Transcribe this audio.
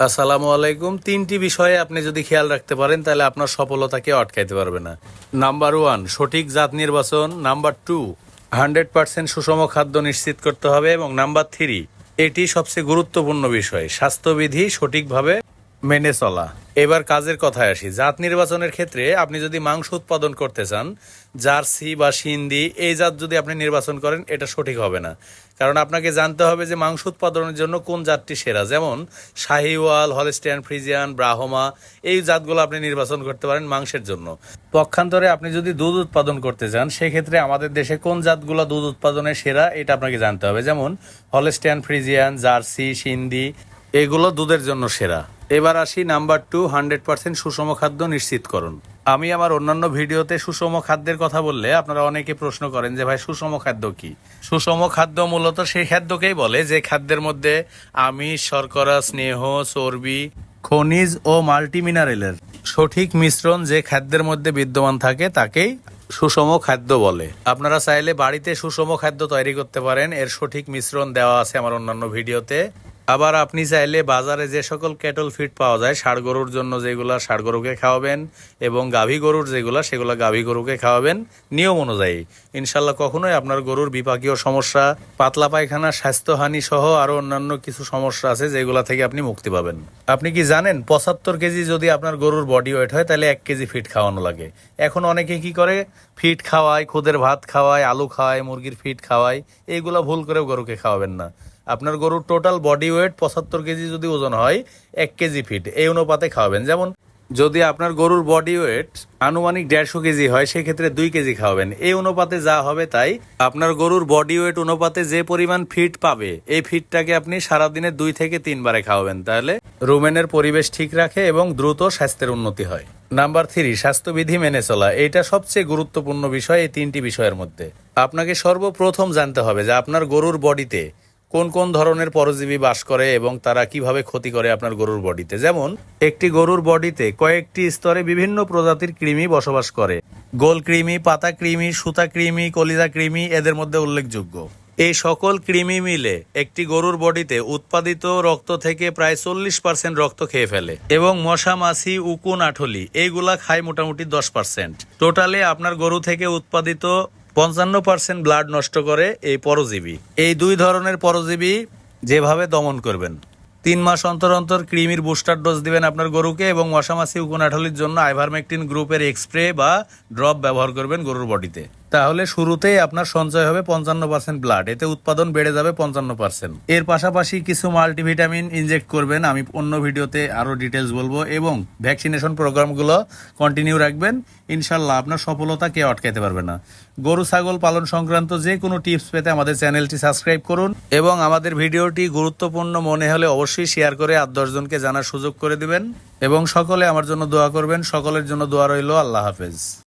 আসসালামু আলাইকুম। তিনটি বিষয়ে আপনি যদি খেয়াল রাখতে পারেন তাহলে আপনার সফলতাকে আটকাইতে পারবে না। নাম্বার 1, সঠিক জাত নির্বাচন। নাম্বার 2, 100% সুষম খাদ্য নিশ্চিত করতে হবে। এবং নাম্বার 3, এটি সবচেয়ে গুরুত্বপূর্ণ বিষয়, স্বাস্থ্যবিধি সঠিকভাবে মেনে চলা। এবার কাজের কথায় আসি। জাত নির্বাচনের ক্ষেত্রে আপনি যদি মাংস উৎপাদন করতে চান, জার্সি বা সিন্ধি এই জাত যদি আপনি নির্বাচন করেন, এটা সঠিক হবে না। কারণ আপনাকে জানতে হবে যে মাংস উৎপাদনের জন্য কোন জাতটি সেরা। যেমন শাহিওয়াল, হলস্টিয়ান ফ্রিজিয়ান, ব্রাহ্মা এই জাতগুলো আপনি নির্বাচন করতে পারেন মাংসের জন্য। পক্ষান্তরে আপনি যদি দুধ উৎপাদন করতে চান, সেক্ষেত্রে আমাদের দেশে কোন জাতগুলো দুধ উৎপাদনে সেরা এটা আপনাকে জানতে হবে। যেমন হলস্টিয়ান ফ্রিজিয়ান, জার্সি, সিন্ধি এগুলো দুধের জন্য সেরা। এবার আসি নাম্বার 2, 100% সুষম খাদ্য নিশ্চিতকরণ। আমি আমার অন্যান্য ভিডিওতে সুষম খাদ্যের কথা বললে আপনারা অনেকে প্রশ্ন করেন যে ভাই সুষম খাদ্য কি। সুষম খাদ্য মূলত সেই খাদ্যকেই বলে যে খাদ্যের মধ্যে আমিষ, শর্করা, স্নেহ, চর্বি, খনিজ ও মাল্টিমিনারেলের সঠিক মিশ্রণ যে খাদ্যের মধ্যে বিদ্যমান থাকে তাকেই সুষম খাদ্য বলে। আপনারা চাইলে বাড়িতে সুষম খাদ্য তৈরি করতে পারেন, এর সঠিক মিশ্রণ দেওয়া আছে আমার অন্যান্য ভিডিওতে। আবার আপনি চাইলে বাজারে যে সকল ক্যাটল ফিড পাওয়া যায়, ষাড় গরুর জন্য যেগুলা ষাড় গরুকে খাওয়াবেন, এবং গাভী গরুর সেগুলা গাভী গরুকে খাওয়াবেন নিয়ম অনুযায়ী। ইনশাল্লাহ কখনোই আপনার গরুর বিপাকীয় সমস্যা, পাতলা পায়খানা, স্বাস্থ্যহানি সহ আরো অন্যান্য কিছু সমস্যা আছে যেগুলা থেকে আপনি মুক্তি পাবেন। আপনি কি জানেন 75 কেজি যদি আপনার গরুর বডি ওয়েট হয় তাহলে 1 কেজি ফিড খাওয়ানো লাগে। এখন অনেকে কি করে, ফিড খাওয়ায়, খুদের ভাত খাওয়ায়, আলু খাওয়ায়, মুরগির ফিড খাওয়ায়। এইগুলা ভুল করেও গরুকে খাওয়াবেন না। আপনার গরুর টোটাল বডি ওয়েট 75 কেজি যদি ওজন হয়, 1 কেজি ফিড এই অনুপাতে খাওয়াবেন। যেমন যদি আপনার গরুর বডি ওয়েট আনুমানিক 150 কেজি হয়, সেক্ষেত্রে 2 কেজি খাওয়াবেন। এই অনুপাতে যা হবে তাই। আপনার গরুর বডি ওয়েট অনুপাতে যে পরিমাণ ফিড পাবে, এই ফিডটাকে আপনি সারাদিনে 2 থেকে 3 বারে খাওয়াবেন। তাহলে রুমেনের পরিবেশ ঠিক রাখে এবং দ্রুত স্বাস্থ্যের উন্নতি হয়। নাম্বার 3, স্বাস্থ্যবিধি মেনে চলা। এটা সবচেয়ে গুরুত্বপূর্ণ বিষয় এই 3টি বিষয়ের মধ্যে। আপনাকে সর্বপ্রথম জানতে হবে যে আপনার গরুর বডিতে কোন কোন ধরনের পরজীবী বাস করে এবং তারা কিভাবে ক্ষতি করে আপনার গরুর বডিতে। যেমন একটি গরুর বডিতে কয়েকটি স্তরে বিভিন্ন প্রজাতির কৃমি বসবাস করে। গোল কৃমি, পাতা কৃমি, সুতা কৃমি, কলিজা কৃমি এদের মধ্যে উল্লেখযোগ্য। এই সকল কৃমি মিলে একটি গরুর বডিতে উৎপাদিত রক্ত থেকে প্রায় 40% রক্ত খেয়ে ফেলে, এবং মশা, মাছি, উকুন, আঠলি এইগুলা খায় মোটামুটি 10%। টোটালে আপনার গরু থেকে উৎপাদিত 55% ব্লাড নষ্ট করে এই পরজীবী। এই 2 ধরনের পরজীবী যেভাবে দমন করবেন, 3 মাস অন্তর অন্তর কৃমির বুস্টার ডোজ দিবেন আপনার গরুকে, এবং মশামাছি, উকুনাঠলির জন্য আইভারমেকটিন গ্রুপের এক্সপ্রে বা ড্রপ ব্যবহার করবেন গরুর বডিতে। তাহলে শুরুতেই আপনার সঞ্চয় হবে 55% ব্লাড, এতে উৎপাদন বেড়ে যাবে 55%। এর পাশাপাশি কিছু মাল্টিভিটামিন ইনজেক্ট করবেন, আমি অন্য ভিডিওতে আরো ডিটেলস বলবো। এবং ভ্যাকসিনেশন প্রোগ্রামগুলো কন্টিনিউ রাখবেন। ইনশাল্লাহ আপনার সফলতা কেউ আটকাইতে পারবে না। গরু ছাগল পালন সংক্রান্ত যে কোনো টিপস পেতে আমাদের চ্যানেলটি সাবস্ক্রাইব করুন, এবং আমাদের ভিডিওটি গুরুত্বপূর্ণ মনে হলে অবশ্যই শেয়ার করে 8-10 জনকে জানার সুযোগ করে দিবেন। এবং সকলে আমার জন্য দোয়া করবেন। সকলের জন্য দোয়া রইল। আল্লাহ হাফেজ।